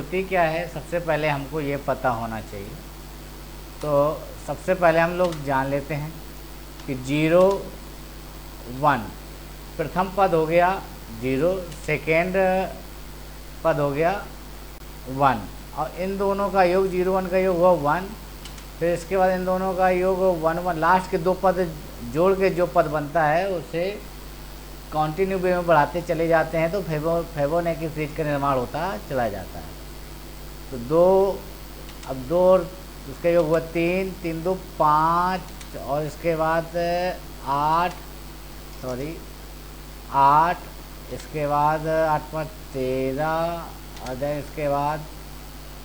होती क्या है, सबसे पहले हमको ये पता होना चाहिए। तो सबसे पहले हम लोग जान लेते हैं कि 0 1 प्रथम पद हो गया 0, सेकेंड पद हो गया 1, और इन दोनों का योग 0 1 का योग हुआ 1। फिर इसके बाद इन दोनों का योग 1 1, लास्ट के दो पद जोड़ के जो पद बनता है उसे कॉन्टिन्यू वे में बढ़ाते चले जाते हैं, तो फिबोनाची सीरीज का निर्माण होता चला जाता है। तो अब दो और उसका योग हुआ 3 3 2 5, और इसके बाद 8, इसके बाद 8 5 13, और देन इसके बाद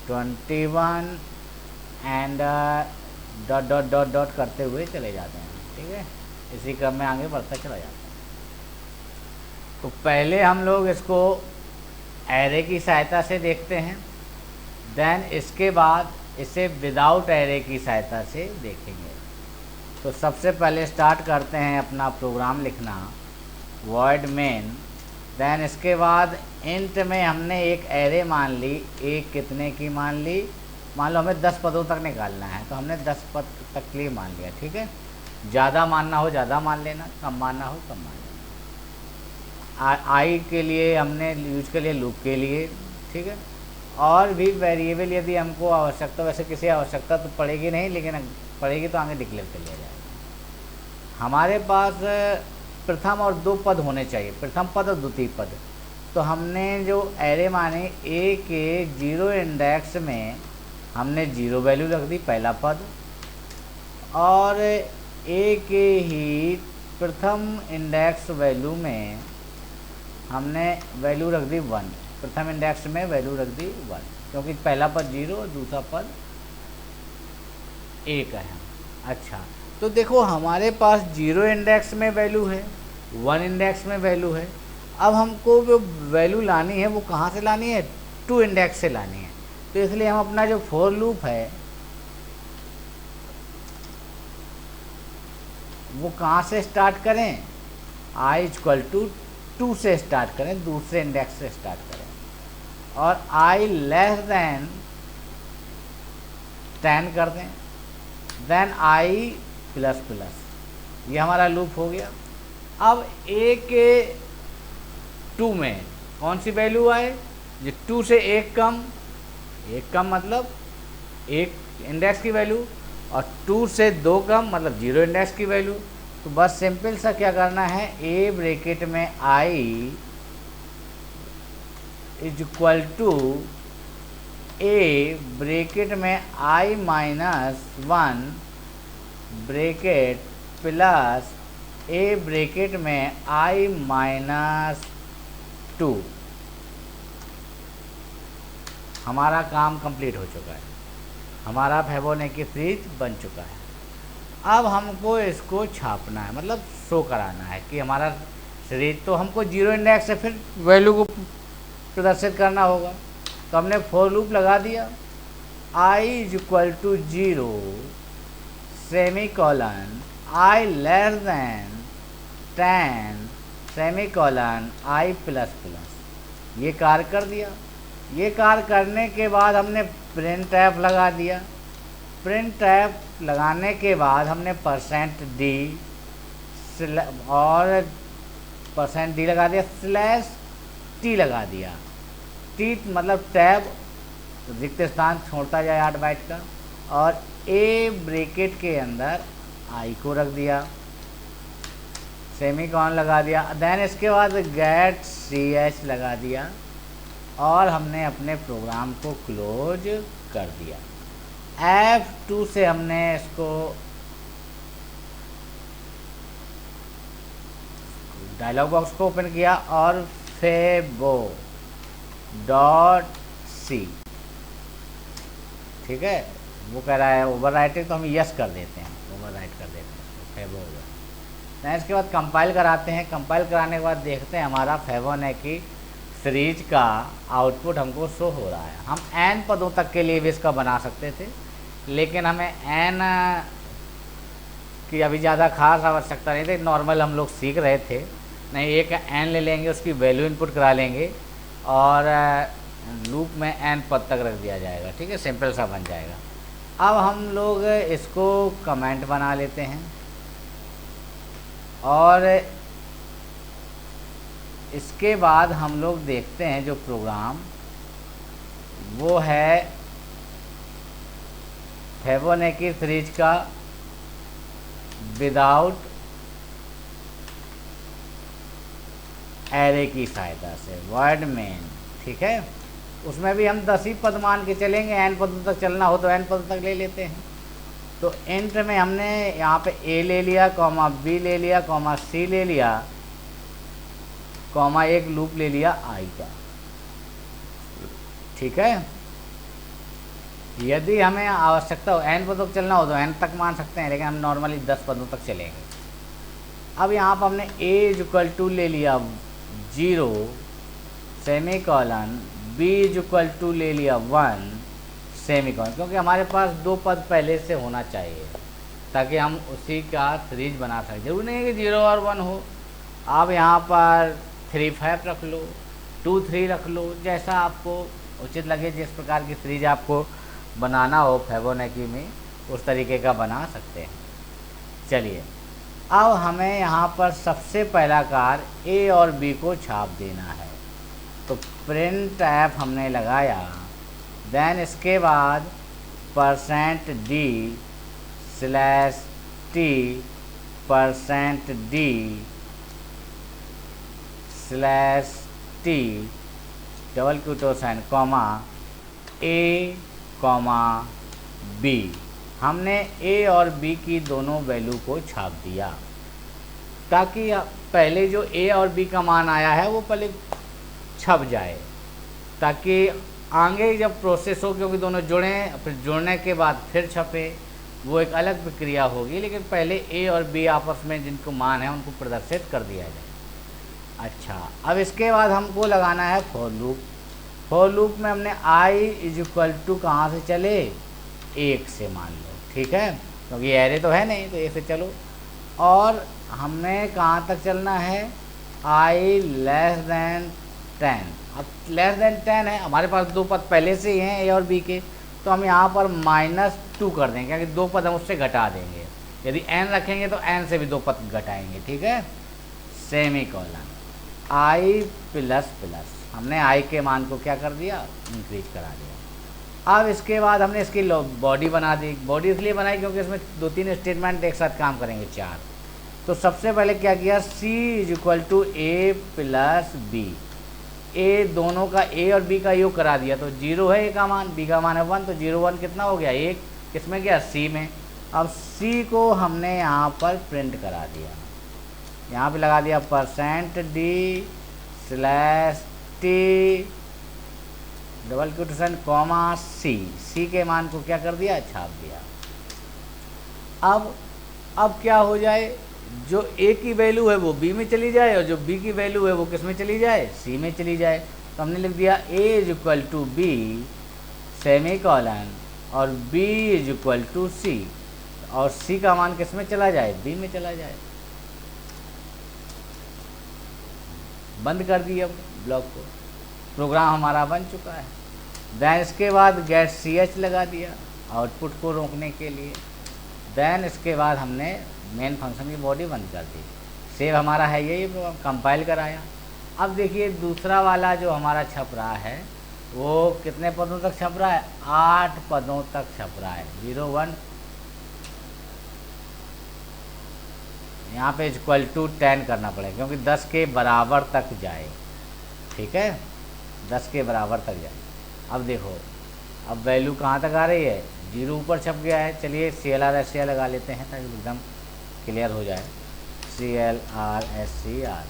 21 and dot dot dot dot करते हुए चले जाते हैं। ठीक है, इसी क्रम में आगे बढ़ता चला जाता है। तो पहले हम लोग इसको एरे की सहायता से देखते हैं, देन इसके बाद इसे विदाउट एरे की सहायता से देखेंगे। तो सबसे पहले स्टार्ट करते हैं अपना प्रोग्राम लिखना, वॉइड मेन। देन इसके बाद इंट में हमने एक एरे मान ली, एक कितने की मान ली, मान लो हमें 10 पदों तक निकालना है, तो हमने 10 पद तक के लिए मान लिया। ठीक है, ज़्यादा मानना हो ज़्यादा मान लेना, कम मानना हो कम मान लेना। आई के लिए हमने यूज के लिए लूप के लिए। ठीक है, और भी वेरिएबल यदि हमको आवश्यकता, वैसे किसी आवश्यकता तो पड़ेगी नहीं, लेकिन पड़ेगी तो आगे डिक्लेयर कर लिया जाएगा। हमारे पास प्रथम और दो पद होने चाहिए, प्रथम पद और द्वितीय पद। तो हमने जो एरे माने ए के 0 इंडेक्स में हमने 0 वैल्यू रख दी पहला पद, और ए के ही प्रथम इंडेक्स वैल्यू में हमने वैल्यू रख दी 1, प्रथम इंडेक्स में वैल्यू रख दी 1, क्योंकि पहला पद 0 और दूसरा पद 1 है। अच्छा, तो देखो हमारे पास 0 इंडेक्स में वैल्यू है, 1 इंडेक्स में वैल्यू है। अब हमको जो वैल्यू लानी है वो कहाँ से लानी है, 2 इंडेक्स से लानी है। तो इसलिए हम अपना जो फॉर लूप है वो कहाँ से स्टार्ट करें, i = 2 से स्टार्ट करें, दूसरे इंडेक्स से स्टार्ट करें, और i <10 कर दें, देन i++। ये हमारा लूप हो गया। अब a के 2 में कौन सी वैल्यू आए, जो 2 से 1 कम, 1 कम मतलब 1 इंडेक्स की वैल्यू, और 2 से 2 कम मतलब 0 इंडेक्स की वैल्यू। तो बस सिंपल सा क्या करना है, a ब्रैकेट में i = a ब्रैकेट में i-1 bracket plus a bracket में i-2। हमारा काम कंप्लीट हो चुका है, हमारा फिबोनाची सीरीज बन चुका है। अब हमको इसको छापना है, मतलब शो कराना है कि हमारा सीरीज, तो हमको 0 इंडेक्स से फिर वैल्यू को प्रदर्शित करना होगा। तो हमने फॉर लूप लगा दिया, i = 0 semicolon i <10 semicolon i++। ये कार्य कर दिया। ये कार्य करने के बाद हमने printf लगा दिया। printf लगाने के बाद हमने %d और %d लगा दिया, /t लगा दिया। t मतलब टैब, रिक्त स्थान छोड़ता जाए 8 बाइट का, और a ब्रैकेट के अंदर i को रख दिया, सेमीकोलन लगा दिया, देन इसके बाद गेट ch लगा दिया, और हमने अपने प्रोग्राम को क्लोज कर दिया। F2 से हमने इसको डायलॉग बॉक्स को ओपन किया, और febo.c, ठीक है, वो कह रहा है ओवरराइटिंग, तो हम यस कर देते हैं, ओवरराइट कर देते हैं फेबो होगा। इसके बाद कंपाइल कराते हैं। कंपाइल कराने के बाद देखते हैं हमारा फिबोनाची सीरीज का आउटपुट हमको शो हो रहा है। हम n पदों तक के लिए भी इसका बना सकते थे, लेकिन हमें n की अभी ज़्यादा खास आवश्यकता नहीं थी, नॉर्मल हम लोग सीख रहे थे। नहीं, एक n ले लेंगे, उसकी वैल्यू इनपुट करा लेंगे, और लूप में n पद तक रख दिया जाएगा, ठीक है, सिंपल सा बन जाएगा। अब हम लोग इसको कमेंट बना लेते हैं और इसके बाद हम लोग देखते हैं जो प्रोग्राम वो है फिबोनाची सीरीज का विदाउट एरे की सहायता से, वर्ड मेन, ठीक है। उसमें भी हम 10 ही पद मान के चलेंगे, n पदों तक चलना हो तो n पदों तक ले लेते हैं। तो इंट में हमने यहाँ पे a ले लिया, कॉमा b ले लिया, कॉमा c ले लिया, कॉमा एक लूप ले लिया i का, ठीक है। यदि हमें आवश्यकता हो n पदों तक चलना हो तो n तक मान सकते हैं, लेकिन हम नॉर्मली 10 पदों तक चलेंगे। अब यहाँ पर हमने a ले लिया 0 सेमीकोलन, b ले लिया 1 सेमीकोलन, क्योंकि हमारे पास 2 पद पहले से होना चाहिए ताकि हम उसी का सीरीज बना सकें। जरूरी नहीं है कि 0 और 1 हो, आप यहाँ पर 3 5 रख लो, 2 3 रख लो, जैसा आपको उचित लगे, जिस प्रकार की सीरीज आपको बनाना हो फिबोनाची में उस तरीके का बना सकते हैं। चलिए अब हमें यहाँ पर सबसे पहला कार्य a और b को छाप देना है, तो प्रिंट एफ हमने लगाया, देन इसके बाद %d/t %d/t double quotation comma a comma b, हमने a और b की दोनों वैल्यू को छाप दिया ताकि पहले जो a और b का मान आया है वो पहले छप जाए, ताकि आगे जब प्रोसेस हो, क्योंकि दोनों जुड़ें फिर जुड़ने के बाद फिर छपे, वो एक अलग प्रक्रिया होगी, लेकिन पहले a और b आपस में जिनको मान है उनको प्रदर्शित कर दिया जाए। अच्छा, अब इसके बाद हमको लगाना है फॉर लूप। फॉर लूप में हमने i कहाँ से चले, 1 से मान लो, ठीक है, क्योंकि एरे तो है नहीं तो 1 से चलो। और हमने कहाँ तक चलना है, i <10। अब <10 है, हमारे पास 2 पद पहले से ही हैं a और b के, तो हम यहाँ पर -2 कर देंगे, क्योंकि 2 पद हम उससे घटा देंगे। यदि n रखेंगे तो n से भी 2 पद घटाएंगे, ठीक है, सेमीकोलन i++, हमने i के मान को क्या कर दिया, इंक्रीज करा दिया। अब इसके बाद हमने इसकी बॉडी बना दी। बॉडी इसलिए बनाई क्योंकि इसमें 2-3 स्टेटमेंट एक साथ काम करेंगे, 4। तो सबसे पहले क्या किया, c a+b, a दोनों का a और b का योग करा दिया, तो 0 है a का मान, b का मान है 1, तो 0 1 कितना हो गया, 1, किसमें गया, c में। अब c को हमने यहाँ पर प्रिंट करा दिया, यहाँ पे लगा दिया %d/t double quotation comma c, c के मान को क्या कर दिया, छाप दिया। अब क्या हो जाए, जो a की वैल्यू है वो b में चली जाए और जो b की वैल्यू है वो किस में चली जाए, c में चली जाए। तो हमने लिख दिया a b सेमीकोलन और b c, और c का मान किस में चला जाए, b में चला जाए। बंद कर दिया ब्लॉक को, प्रोग्राम हमारा बन चुका है। देन इसके बाद गेट ch लगा दिया आउटपुट को रोकने के लिए। देन इसके बाद हमने मेन फंक्शन की बॉडी बंद कर दी। सेव हमारा है यही प्रोग्राम, कंपाइल कराया। अब देखिए दूसरा वाला जो हमारा छप रहा है वो कितने पदों तक छप रहा है, 8 पदों तक छप रहा है। 0 1 यहाँ पे =10 करना पड़ेगा क्योंकि 10 के बराबर तक जाए, ठीक है, 10 के बराबर तक जाए। अब देखो अब वैल्यू कहाँ तक आ रही है, 0 ऊपर छप गया है। चलिए CLR/SCR लगा लेते हैं ताकि एकदम क्लियर हो जाए। CLR/SCR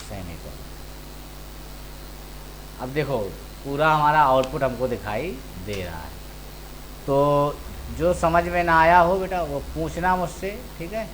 semicolon. अब देखो पूरा हमारा आउटपुट हमको दिखाई दे रहा है। तो जो समझ में ना आया हो बेटा वो पूछना मुझसे, ठीक है।